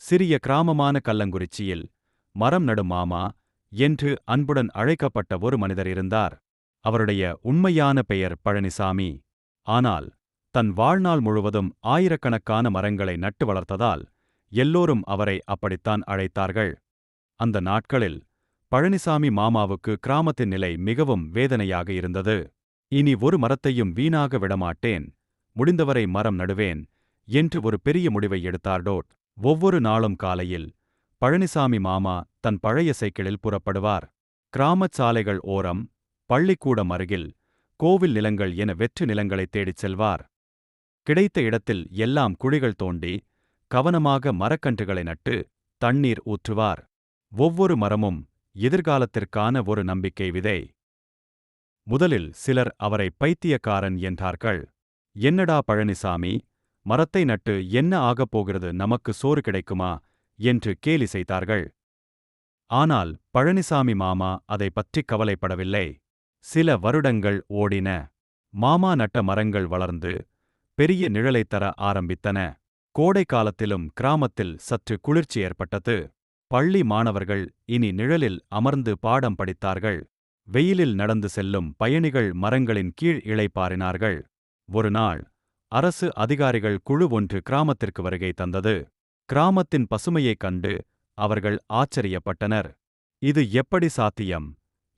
சிறிய கிராமமான கல்லங்குறிச்சியில் மரம் நடும் மாமா என்று அன்புடன் அழைக்கப்பட்ட ஒரு மனிதர் இருந்தார். அவருடைய உண்மையான பெயர் பழனிசாமி. ஆனால் தன் வாழ்நாள் முழுவதும் ஆயிரக்கணக்கான மரங்களை நட்டு வளர்த்ததால் எல்லோரும் அவரை அப்படித்தான் அழைத்தார்கள். அந்த நாட்களில் பழனிசாமி மாமாவுக்கு கிராமத்தின் நிலை மிகவும் வேதனையாக இருந்தது. இனி ஒரு மரத்தையும் வீணாக விடமாட்டேன், முடிந்தவரை மரம் நடுவேன் என்று ஒரு பெரிய முடிவை எடுத்தார். ஒவ்வொரு நாளும் காலையில் பழனிசாமி மாமா தன் பழைய சைக்கிளில் புறப்படுவார். கிராமச் சாலைகள் ஓரம், பள்ளிக்கூடம் அருகில், கோவில் நிலங்கள் என வெற்று நிலங்களைத் தேடிச் செல்வார். கிடைத்த இடத்தில் எல்லாம் குழிகள் தோண்டி கவனமாக மரக்கன்றுகளை நட்டு தண்ணீர் ஊற்றுவார். ஒவ்வொரு மரமும் எதிர்காலத்திற்கான ஒரு நம்பிக்கை விதை. முதலில் சிலர் அவரை பைத்தியக்காரன் என்றார்கள். என்னடா பழனிசாமி, மரத்தை நட்டு என்ன ஆகப் போகிறது, நமக்கு சோறு கிடைக்குமா என்று கேலி செய்தார்கள். ஆனால் பழனிசாமி மாமா அதை பற்றி கவலைப்படவில்லை. சில வருடங்கள் ஓடின. மாமா நட்ட மரங்கள் வளர்ந்து பெரிய நிழலைத் தர ஆரம்பித்தன. கோடை காலத்திலும் கிராமத்தில் சற்று குளிர்ச்சி ஏற்பட்டது. பள்ளி மாணவர்கள் இனி நிழலில் அமர்ந்து பாடம் படித்தார்கள். வெயிலில் நடந்து செல்லும் பயணிகள் மரங்களின் கீழ் இளைப்பாறினார்கள். ஒரு நாள் அரசு அதிகாரிகள் குழு ஒன்று கிராமத்திற்கு வருகை தந்தது. கிராமத்தின் பசுமையைக் கண்டு அவர்கள் ஆச்சரியப்பட்டனர். இது எப்படி சாத்தியம்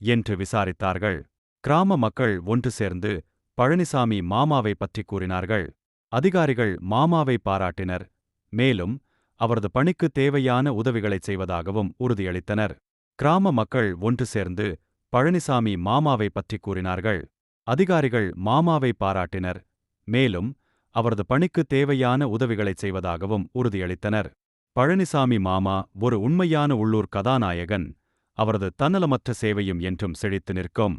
என்று விசாரித்தார்கள். கிராம மக்கள் ஒன்று சேர்ந்து பழனிசாமி மாமாவை பற்றி கூறினார்கள். அதிகாரிகள் மாமாவை பாராட்டினர். மேலும் அவரது பணிக்கு தேவையான உதவிகளைச் செய்வதாகவும் உறுதியளித்தனர். கிராம மக்கள் ஒன்று சேர்ந்து பழனிசாமி மாமாவை பற்றி கூறினார்கள். அதிகாரிகள் மாமாவை பாராட்டினர். மேலும் அவரது பணிக்கு தேவையான உதவிகளைச் செய்வதாகவும் உறுதியளித்தனர். பழனிசாமி மாமா ஒரு உண்மையான உள்ளூர் கதாநாயகன். அவரது தன்னலமற்ற சேவையும் என்றும் செழித்து நிற்கும்.